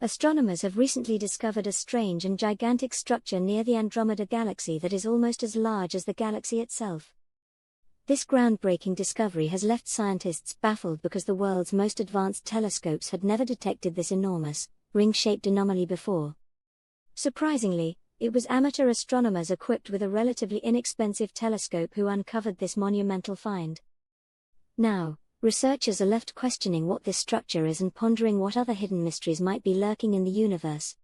Astronomers have recently discovered a strange and gigantic structure near the Andromeda Galaxy that is almost as large as the galaxy itself. This groundbreaking discovery has left scientists baffled because the world's most advanced telescopes had never detected this enormous, ring-shaped anomaly before. Surprisingly, it was amateur astronomers equipped with a relatively inexpensive telescope who uncovered this monumental find. Now, researchers are left questioning what this structure is and pondering what other hidden mysteries might be lurking in the universe.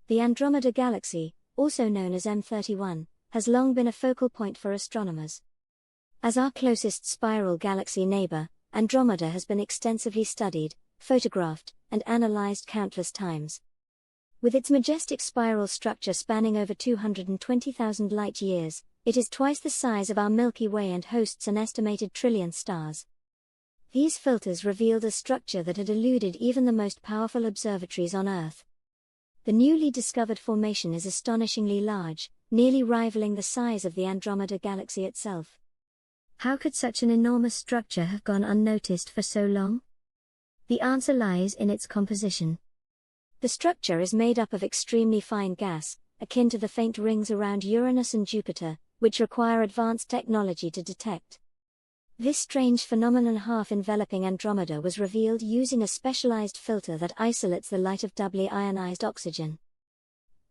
The Andromeda Galaxy, also known as M31, has long been a focal point for astronomers. As our closest spiral galaxy neighbor, Andromeda has been extensively studied, photographed, and analyzed countless times. With its majestic spiral structure spanning over 220,000 light-years, it is twice the size of our Milky Way and hosts an estimated trillion stars. These filters revealed a structure that had eluded even the most powerful observatories on Earth. The newly discovered formation is astonishingly large, nearly rivaling the size of the Andromeda Galaxy itself. How could such an enormous structure have gone unnoticed for so long? The answer lies in its composition. The structure is made up of extremely fine gas, akin to the faint rings around Uranus and Jupiter, which require advanced technology to detect. This strange phenomenon half-enveloping Andromeda was revealed using a specialized filter that isolates the light of doubly ionized oxygen.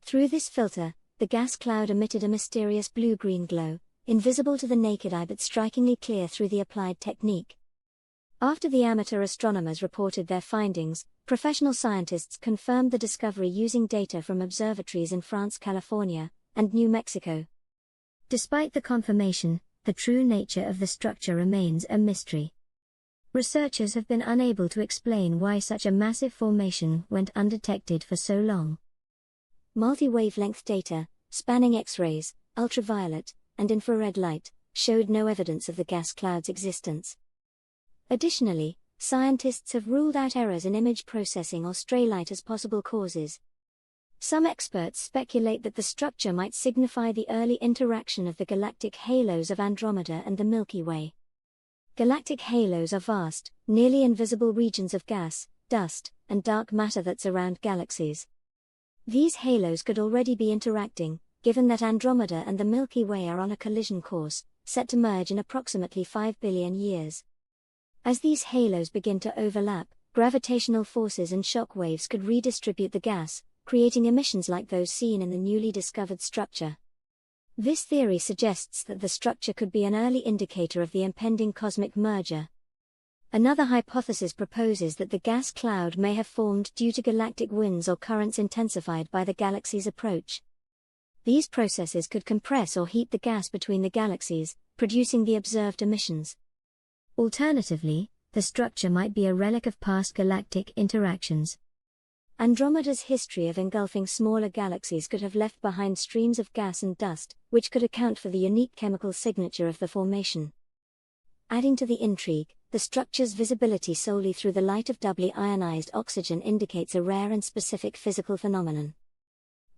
Through this filter, the gas cloud emitted a mysterious blue-green glow, invisible to the naked eye but strikingly clear through the applied technique. After the amateur astronomers reported their findings, professional scientists confirmed the discovery using data from observatories in France, California, and New Mexico. Despite the confirmation, the true nature of the structure remains a mystery. Researchers have been unable to explain why such a massive formation went undetected for so long. Multi-wavelength data, spanning X-rays, ultraviolet, and infrared light, showed no evidence of the gas cloud's existence. Additionally, scientists have ruled out errors in image processing or stray light as possible causes. Some experts speculate that the structure might signify the early interaction of the galactic halos of Andromeda and the Milky Way. Galactic halos are vast, nearly invisible regions of gas, dust, and dark matter that surround galaxies. These halos could already be interacting, given that Andromeda and the Milky Way are on a collision course, set to merge in approximately 5 billion years. As these halos begin to overlap, gravitational forces and shock waves could redistribute the gas, creating emissions like those seen in the newly discovered structure. This theory suggests that the structure could be an early indicator of the impending cosmic merger. Another hypothesis proposes that the gas cloud may have formed due to galactic winds or currents intensified by the galaxy's approach. These processes could compress or heat the gas between the galaxies, producing the observed emissions. Alternatively, the structure might be a relic of past galactic interactions. Andromeda's history of engulfing smaller galaxies could have left behind streams of gas and dust, which could account for the unique chemical signature of the formation. Adding to the intrigue, the structure's visibility solely through the light of doubly ionized oxygen indicates a rare and specific physical phenomenon.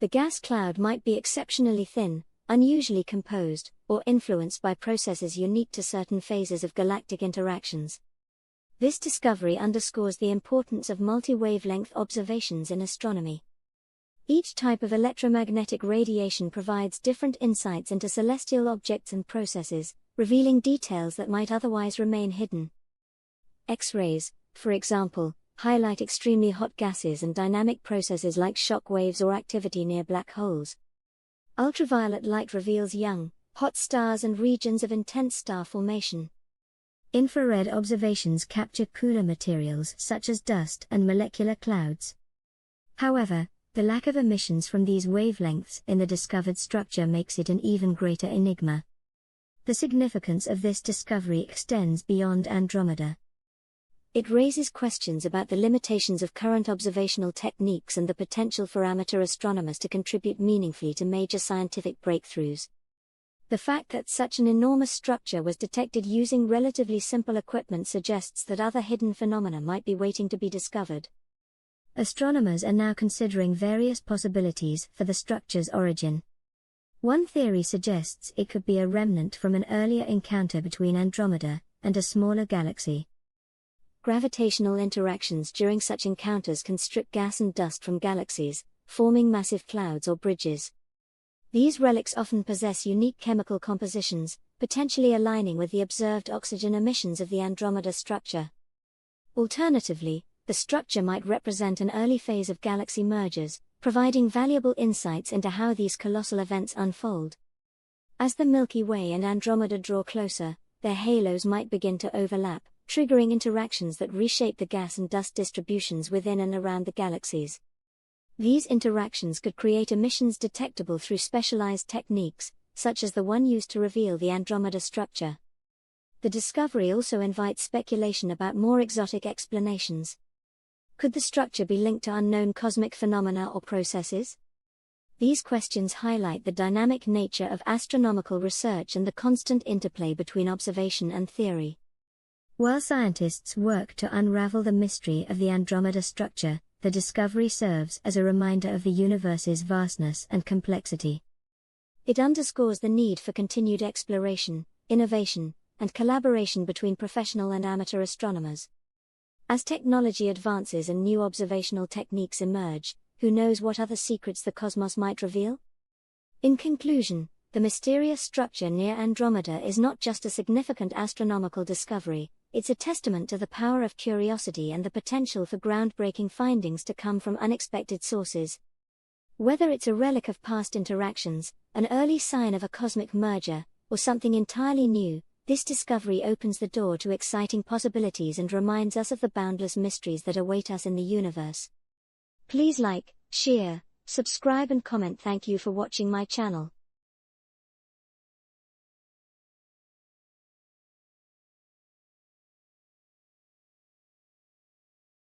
The gas cloud might be exceptionally thin, unusually composed, or influenced by processes unique to certain phases of galactic interactions. This discovery underscores the importance of multi-wavelength observations in astronomy. Each type of electromagnetic radiation provides different insights into celestial objects and processes, revealing details that might otherwise remain hidden. X-rays, for example, highlight extremely hot gases and dynamic processes like shock waves or activity near black holes. Ultraviolet light reveals young, hot stars and regions of intense star formation. Infrared observations capture cooler materials such as dust and molecular clouds. However, the lack of emissions from these wavelengths in the discovered structure makes it an even greater enigma. The significance of this discovery extends beyond Andromeda. It raises questions about the limitations of current observational techniques and the potential for amateur astronomers to contribute meaningfully to major scientific breakthroughs. The fact that such an enormous structure was detected using relatively simple equipment suggests that other hidden phenomena might be waiting to be discovered. Astronomers are now considering various possibilities for the structure's origin. One theory suggests it could be a remnant from an earlier encounter between Andromeda and a smaller galaxy. Gravitational interactions during such encounters can strip gas and dust from galaxies, forming massive clouds or bridges. These relics often possess unique chemical compositions, potentially aligning with the observed oxygen emissions of the Andromeda structure. Alternatively, the structure might represent an early phase of galaxy mergers, providing valuable insights into how these colossal events unfold. As the Milky Way and Andromeda draw closer, their halos might begin to overlap, triggering interactions that reshape the gas and dust distributions within and around the galaxies. These interactions could create emissions detectable through specialized techniques, such as the one used to reveal the Andromeda structure. The discovery also invites speculation about more exotic explanations. Could the structure be linked to unknown cosmic phenomena or processes? These questions highlight the dynamic nature of astronomical research and the constant interplay between observation and theory. While scientists work to unravel the mystery of the Andromeda structure, the discovery serves as a reminder of the universe's vastness and complexity. It underscores the need for continued exploration, innovation, and collaboration between professional and amateur astronomers. As technology advances and new observational techniques emerge, who knows what other secrets the cosmos might reveal? In conclusion, the mysterious structure near Andromeda is not just a significant astronomical discovery, it's a testament to the power of curiosity and the potential for groundbreaking findings to come from unexpected sources. Whether it's a relic of past interactions, an early sign of a cosmic merger, or something entirely new, this discovery opens the door to exciting possibilities and reminds us of the boundless mysteries that await us in the universe. Please like, share, subscribe and comment. Thank you for watching my channel.